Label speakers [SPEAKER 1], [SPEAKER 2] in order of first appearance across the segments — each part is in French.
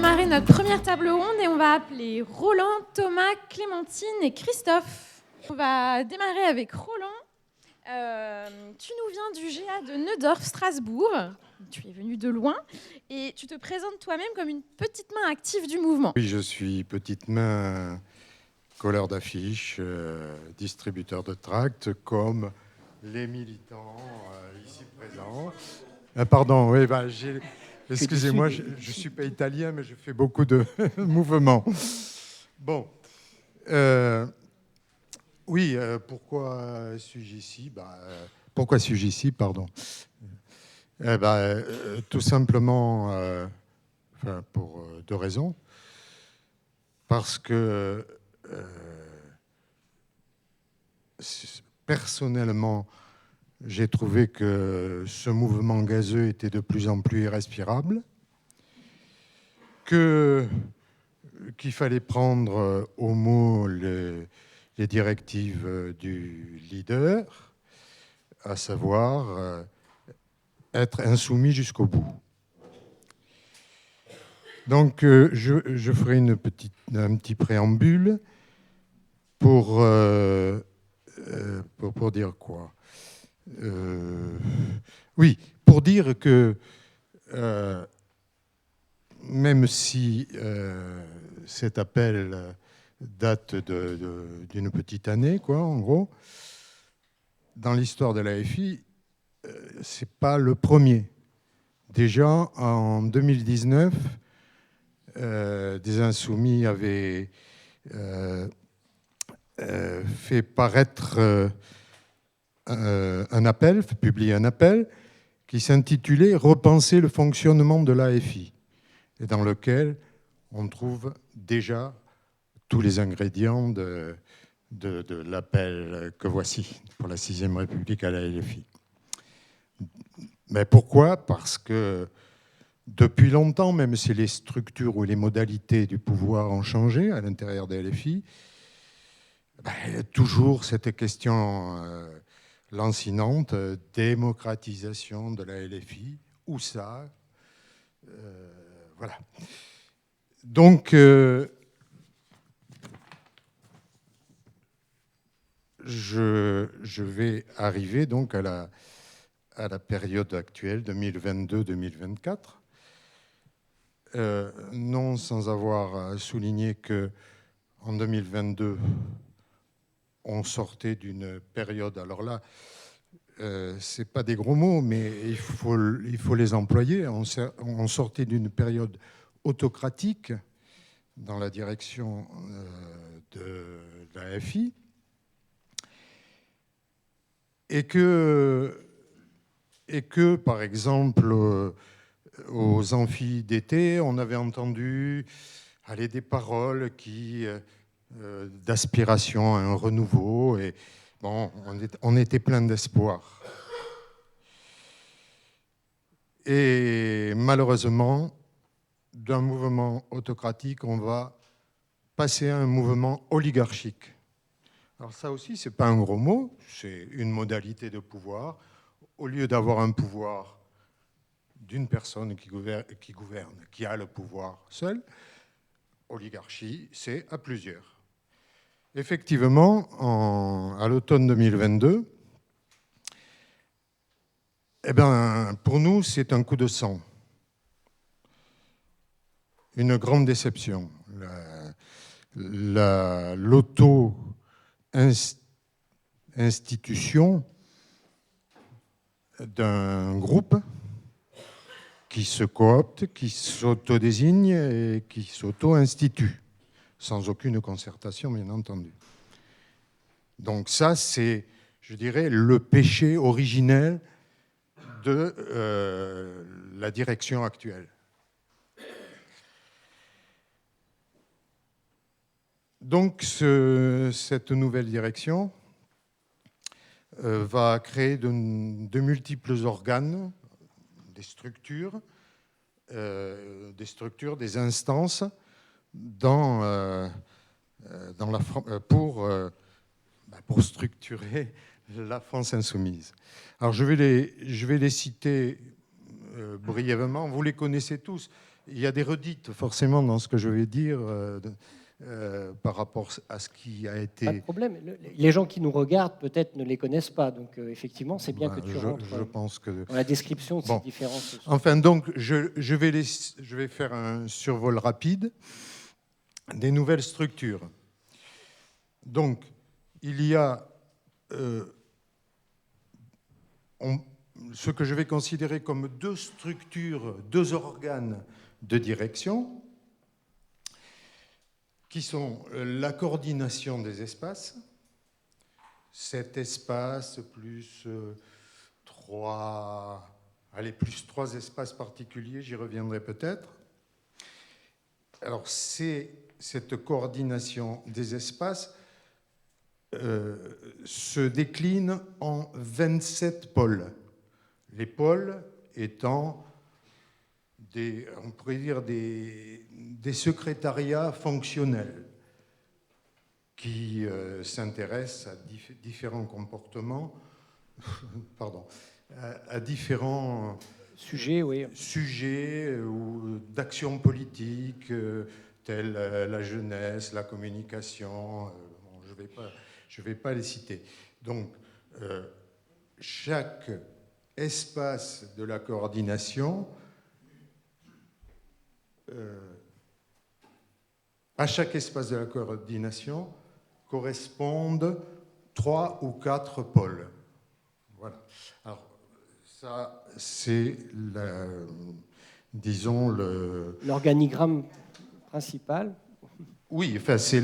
[SPEAKER 1] démarrer notre première table ronde et on va appeler Roland, Thomas, Clémentine et Christophe. On va démarrer avec Roland. Tu nous viens du GA de Neudorf, Strasbourg. Tu es venu de loin et tu te présentes toi-même comme une petite main active du mouvement.
[SPEAKER 2] Oui, je suis petite main colleur d'affiches, distributeur de tracts, comme les militants ici présents. Pardon, oui, excusez-moi, je ne suis pas italien, mais je fais beaucoup de mouvements. Bon, oui, pourquoi suis-je ici Pourquoi suis-je ici, pardon tout simplement pour deux raisons. Parce que personnellement, j'ai trouvé que ce mouvement gazeux était de plus en plus irrespirable, qu'il fallait prendre au mot les directives du leader, à savoir être insoumis jusqu'au bout. Donc, je ferai un petit préambule pour dire quoi ? Oui, pour dire que même si cet appel date d'une petite année, quoi, en gros, dans l'histoire de l'AFI, c'est pas le premier. Déjà, en 2019, des insoumis avaient fait paraître publié un appel qui s'intitulait « Repenser le fonctionnement de l'AFI » et dans lequel on trouve déjà tous les ingrédients de l'appel que voici pour la 6e République à la LFI. Mais pourquoi ? Parce que depuis longtemps, même si les structures ou les modalités du pouvoir ont changé à l'intérieur des LFI, toujours cette question lancinante, démocratisation de la LFI, où ça voilà. Donc, je vais arriver donc à la période actuelle, 2022-2024. Non sans avoir souligné qu'en 2022, on sortait d'une période, alors là, ce n'est pas des gros mots, mais il faut les employer. On sortait d'une période autocratique dans la direction de la FI et que par exemple, aux amphis d'été, on avait entendu des paroles d'aspiration à un renouveau. Et bon, on était plein d'espoir. Et malheureusement, d'un mouvement autocratique, on va passer à un mouvement oligarchique. Alors ça aussi, ce n'est pas un gros mot, c'est une modalité de pouvoir. Au lieu d'avoir un pouvoir d'une personne qui gouverne, qui a le pouvoir seul, oligarchie, c'est à plusieurs. Effectivement, à l'automne 2022, pour nous, c'est un coup de sang. Une grande déception. L'auto-institution d'un groupe qui se coopte, qui s'auto-désigne et qui s'auto-institue, sans aucune concertation, bien entendu. Donc ça, c'est, je dirais, le péché originel de la direction actuelle. Donc cette nouvelle direction va créer de multiples organes, des structures, des instances pour structurer la France insoumise. Alors je vais les citer brièvement, vous les connaissez tous, il y a des redites forcément dans ce que je vais dire par rapport à ce qui a été...
[SPEAKER 3] Pas de problème. Les gens qui nous regardent peut-être ne les connaissent pas. Donc effectivement, c'est bien que tu rentres
[SPEAKER 2] je pense que...
[SPEAKER 3] dans la description de ces différences.
[SPEAKER 2] Enfin, donc, je vais faire un survol rapide des nouvelles structures. Donc, il y a ce que je vais considérer comme deux structures, deux organes de direction, qui sont la coordination des espaces, cet espace plus trois espaces particuliers, j'y reviendrai peut-être. Alors, cette coordination des espaces se décline en 27 pôles. Les pôles étant on pourrait dire des secrétariats fonctionnels qui s'intéressent à différents comportements, à différents
[SPEAKER 3] sujets
[SPEAKER 2] ou d'actions politiques telles la jeunesse, la communication. Je ne vais pas les citer. Donc, chaque espace de la coordination, à chaque espace de la coordination correspondent 3 ou 4 pôles. Voilà. Alors, ça, c'est, disons,
[SPEAKER 3] l'organigramme principal.
[SPEAKER 2] Oui, enfin, c'est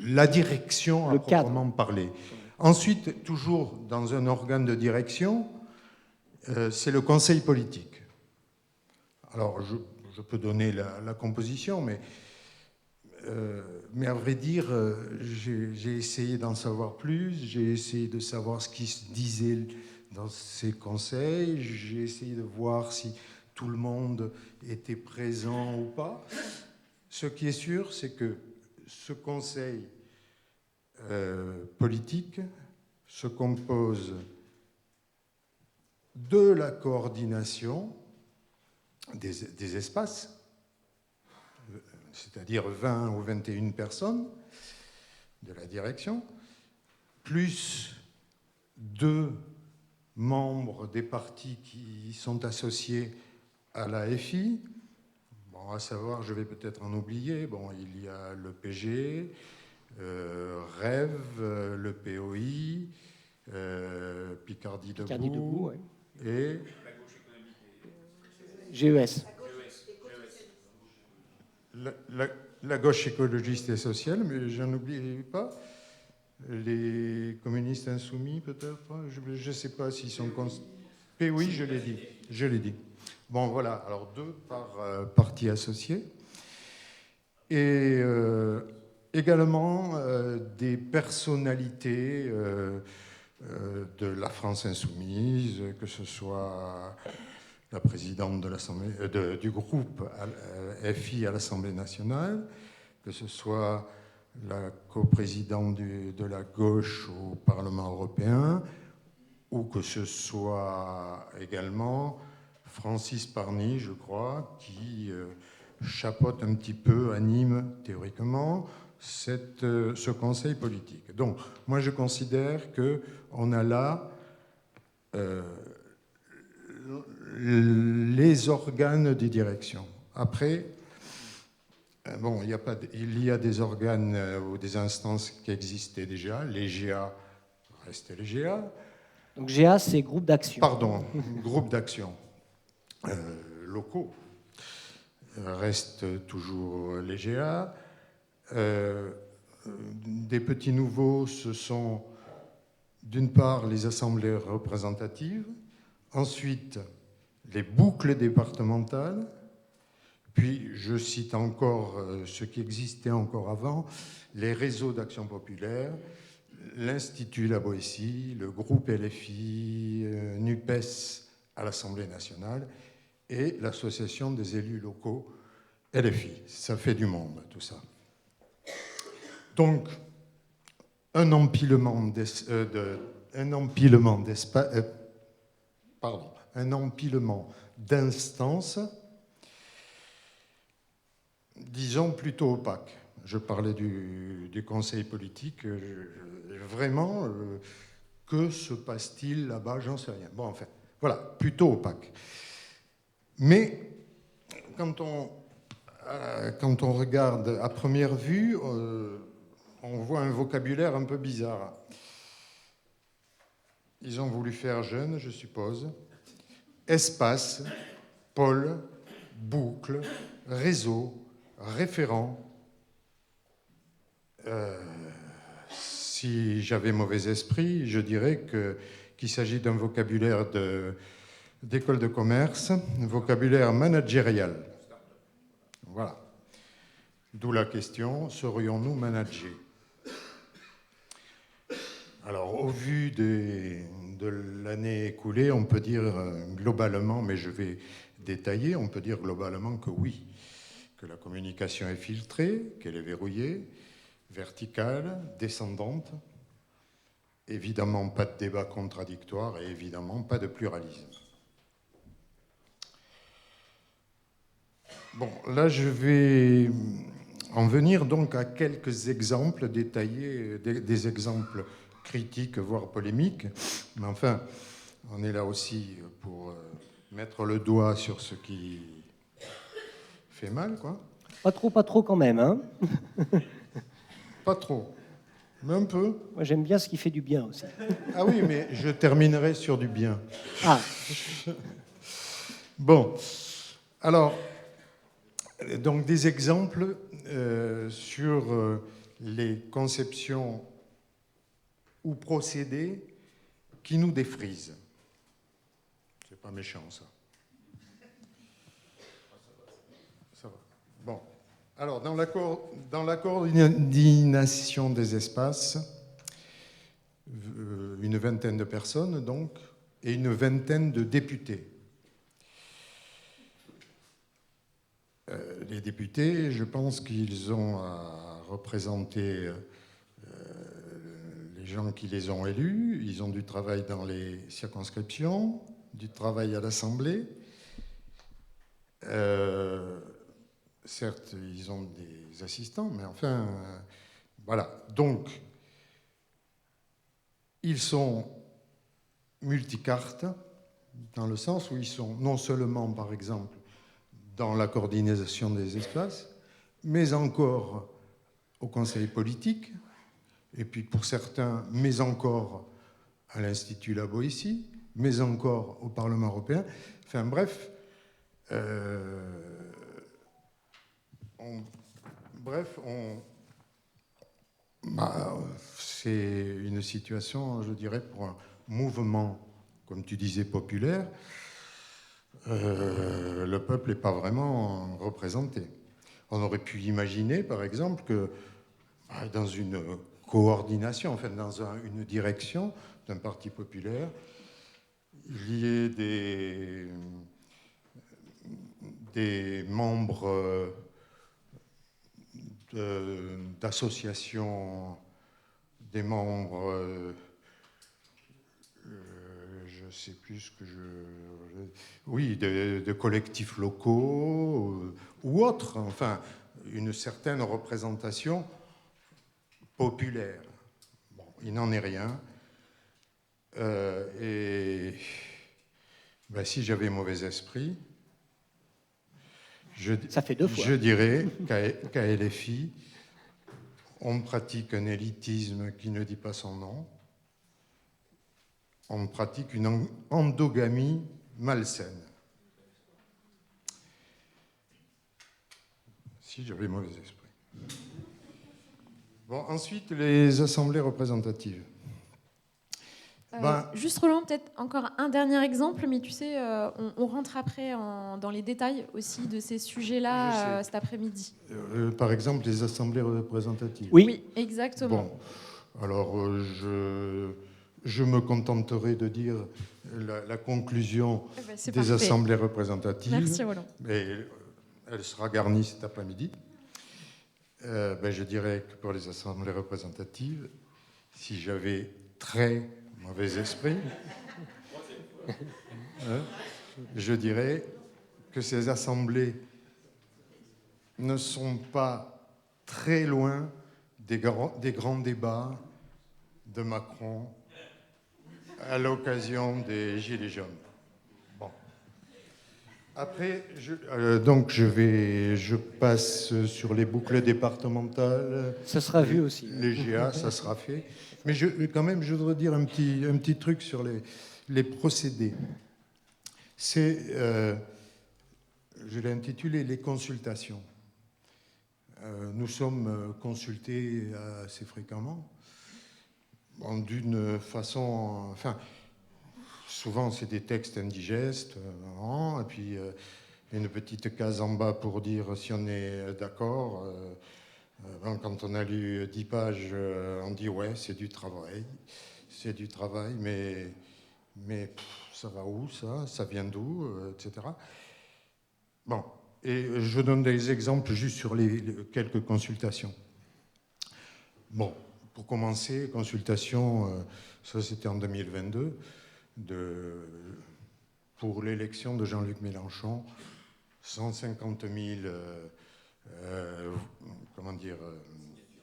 [SPEAKER 2] la direction à proprement parler. Ensuite, toujours dans un organe de direction, c'est le conseil politique. Alors, je peux donner la composition, mais à vrai dire, j'ai essayé d'en savoir plus, j'ai essayé de savoir ce qui se disait dans ces conseils, j'ai essayé de voir si tout le monde était présent ou pas. Ce qui est sûr, c'est que ce conseil politique se compose de la coordination des espaces, c'est-à-dire 20 ou 21 personnes de la direction, plus 2 membres des partis qui sont associés à la FI. Bon, à savoir, je vais peut-être en oublier, il y a le PG, REV, le POI, Picardie Debout,
[SPEAKER 3] ouais.
[SPEAKER 2] Et
[SPEAKER 3] GES.
[SPEAKER 2] La gauche écologiste et sociale, mais j'en oublie pas. Les communistes insoumis, peut-être. Je ne sais pas s'ils sont... Oui, je l'ai dit. Bon, voilà. Alors, 2 par parti associé. Et également des personnalités de la France insoumise, que ce soit la présidente de l'Assemblée, du groupe FI à l'Assemblée nationale, que ce soit la coprésidente de la gauche au Parlement européen, ou que ce soit également Francis Parny, je crois, qui chapeaute un petit peu, anime théoriquement ce conseil politique. Donc, moi, je considère qu'on a là les organes des directions. Après, il y a des organes ou des instances qui existaient déjà. Les GA restaient les GA.
[SPEAKER 3] Donc GA, c'est groupe d'action.
[SPEAKER 2] Pardon, groupe d'action locaux restent toujours les GA. Des petits nouveaux, ce sont d'une part les assemblées représentatives, ensuite les boucles départementales, puis je cite encore ce qui existait encore avant, les réseaux d'action populaire, l'Institut La Boétie, le groupe LFI, NUPES à l'Assemblée nationale et l'Association des élus locaux LFI. Ça fait du monde, tout ça. Donc, un empilement d'instances disons, plutôt opaque. Je parlais du conseil politique. Vraiment, que se passe-t-il là-bas? J'en sais rien. Bon, enfin, voilà, plutôt opaque. Mais quand on regarde à première vue, on voit un vocabulaire un peu bizarre. Ils ont voulu faire jeune, je suppose. Espace, pôle, boucle, réseau, référent. Si j'avais mauvais esprit, je dirais qu'il s'agit d'un vocabulaire d'école de commerce, un vocabulaire managérial. Voilà. D'où la question, serions-nous managés? Alors, au vu de l'année écoulée, on peut dire globalement, mais je vais détailler, on peut dire globalement que oui, que la communication est filtrée, qu'elle est verrouillée, verticale, descendante, évidemment pas de débat contradictoire et évidemment pas de pluralisme. Bon, là je vais en venir donc à quelques exemples détaillés, des exemples critiques, voire polémiques, mais enfin, on est là aussi pour mettre le doigt sur ce qui fait mal, quoi.
[SPEAKER 3] Pas trop quand même, hein.
[SPEAKER 2] Pas trop, mais un peu.
[SPEAKER 3] Moi, j'aime bien ce qui fait du bien aussi.
[SPEAKER 2] Ah oui, mais je terminerai sur du bien.
[SPEAKER 3] Ah,
[SPEAKER 2] Bon, alors, donc des exemples sur les conceptions ou procédés qui nous défrisent. C'est pas méchant, ça. Ça va. Bon. Alors, dans la coordination des espaces, une vingtaine de personnes, donc, et une vingtaine de députés. Les députés, je pense qu'ils ont à représenter les gens qui les ont élus. Ils ont du travail dans les circonscriptions, du travail à l'Assemblée. Certes, ils ont des assistants, mais enfin, voilà. Donc, ils sont multicartes, dans le sens où ils sont non seulement, par exemple, dans la coordination des espaces, mais encore au conseil politique, et puis pour certains, mais encore à l'Institut La Boétie, mais encore au Parlement européen. Enfin bref, c'est une situation, je dirais, pour un mouvement, comme tu disais, populaire. Le peuple n'est pas vraiment représenté. On aurait pu imaginer, par exemple, que dans une coordination, enfin dans une direction d'un parti populaire, il y ait des membres d'associations, des membres, je ne sais plus ce que oui, de collectifs locaux ou autres, enfin, une certaine représentation populaire. Bon, il n'en est rien. Et ben, si j'avais mauvais esprit,
[SPEAKER 3] ça fait 2 fois.
[SPEAKER 2] Je dirais qu'à LFI, on pratique un élitisme qui ne dit pas son nom. On pratique une endogamie malsaine. Si j'avais mauvais esprit. Bon, ensuite, les assemblées représentatives.
[SPEAKER 1] Juste Roland, peut-être encore un dernier exemple, mais tu sais, on rentre après dans les détails aussi de ces sujets-là cet après-midi.
[SPEAKER 2] Par exemple, les assemblées représentatives.
[SPEAKER 1] Oui, exactement.
[SPEAKER 2] Bon, alors je me contenterai de dire la conclusion des
[SPEAKER 1] parfait.
[SPEAKER 2] assemblées représentatives.
[SPEAKER 1] Merci Roland.
[SPEAKER 2] Et elle sera garnie cet après-midi. Je dirais que pour les assemblées représentatives, si j'avais très mauvais esprit, je dirais que ces assemblées ne sont pas très loin des grands débats de Macron à l'occasion des Gilets jaunes. Bon. Après, je passe sur les boucles départementales.
[SPEAKER 3] Ça sera vu aussi.
[SPEAKER 2] Les GA, ça sera fait. Mais quand même, je voudrais dire un petit truc sur les procédés. Je l'ai intitulé « Les consultations ». Nous sommes consultés assez fréquemment, d'une façon... Enfin, souvent, c'est des textes indigestes, et puis une petite case en bas pour dire si on est d'accord. Quand on a lu 10 pages, on dit « ouais, c'est du travail, mais ça va où, ça ? Ça vient d'où ?» etc. Bon, et je donne des exemples juste sur quelques consultations. Bon, pour commencer, consultation, ça c'était en 2022, pour l'élection de Jean-Luc Mélenchon, 150 000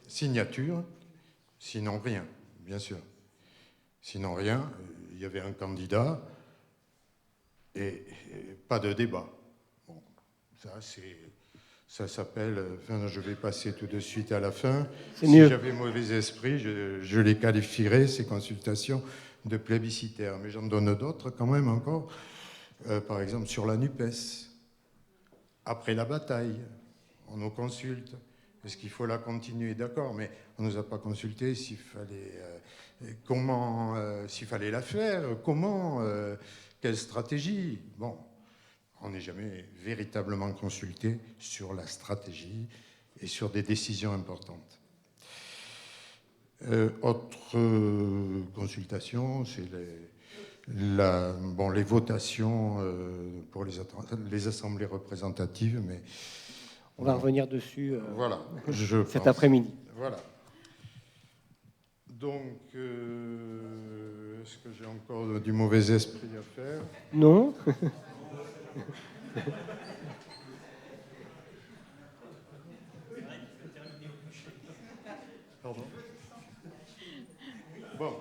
[SPEAKER 2] signatures, sinon rien, bien sûr. Sinon rien, il y avait un candidat et pas de débat. Bon, ça s'appelle, enfin, je vais passer tout de suite à la fin. Si j'avais mauvais esprit, je les qualifierais, ces consultations, de plébiscitaires. Mais j'en donne d'autres quand même encore. Par exemple, sur la NUPES. Après la bataille, on nous consulte. Est-ce qu'il faut la continuer ? D'accord, mais on ne nous a pas consulté s'il fallait la faire, comment, quelle stratégie. Bon, on n'est jamais véritablement consulté sur la stratégie et sur des décisions importantes. Autre consultation, c'est les votations pour les assemblées représentatives, mais
[SPEAKER 3] on va revenir dessus
[SPEAKER 2] voilà,
[SPEAKER 3] cet après-midi.
[SPEAKER 2] Voilà. Donc, est-ce que j'ai encore du mauvais esprit à faire ?
[SPEAKER 3] Non.
[SPEAKER 2] Pardon ? Bon.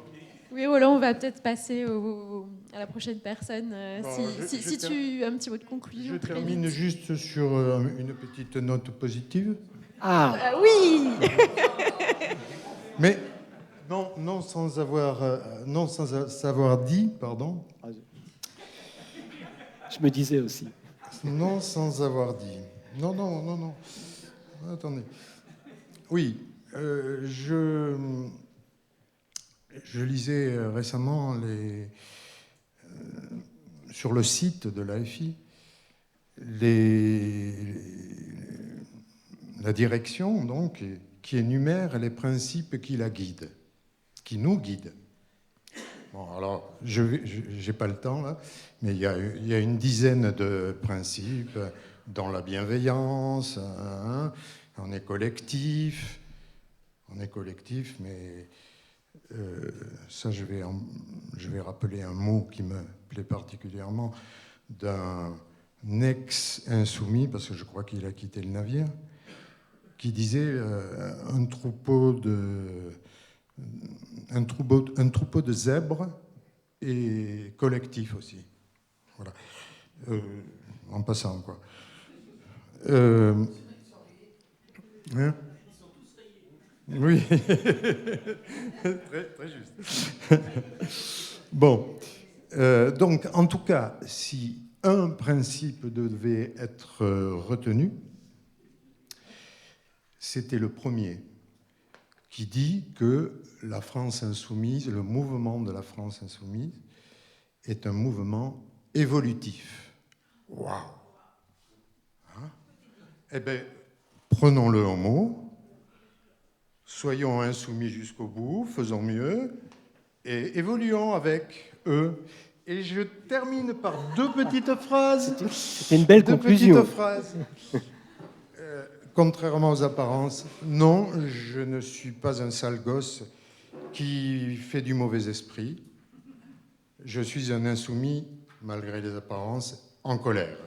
[SPEAKER 1] Oui, Roland, on va peut-être passer à la prochaine personne. Si tu as un petit mot de conclusion.
[SPEAKER 2] Je termine juste sur une petite note positive.
[SPEAKER 1] Oui.
[SPEAKER 2] Mais non sans savoir dit, pardon.
[SPEAKER 3] Je me disais aussi.
[SPEAKER 2] Non sans avoir dit. Non. Attendez. Oui, je lisais récemment sur le site de l'AFI la direction donc qui énumère les principes qui la guident, qui nous guident. Bon, alors, je n'ai pas le temps là, mais il y a une dizaine de principes, dont la bienveillance, on est collectif, mais ça, je vais rappeler un mot qui me plaît particulièrement d'un ex-insoumis, parce que je crois qu'il a quitté le navire, qui disait un troupeau de zèbres et collectif aussi. Voilà. En passant, quoi. Hein ? Oui, très juste. Bon, donc en tout cas, si un principe devait être retenu, c'était le premier, qui dit que la France insoumise, le mouvement de la France insoumise, est un mouvement évolutif. Waouh ! Hein ? Eh bien, prenons-le en mot. Soyons insoumis jusqu'au bout, faisons mieux et évoluons avec eux. Et je termine par deux petites phrases.
[SPEAKER 3] C'était une belle conclusion.
[SPEAKER 2] Deux petites phrases. Contrairement aux apparences, non, je ne suis pas un sale gosse qui fait du mauvais esprit. Je suis un insoumis, malgré les apparences, en colère.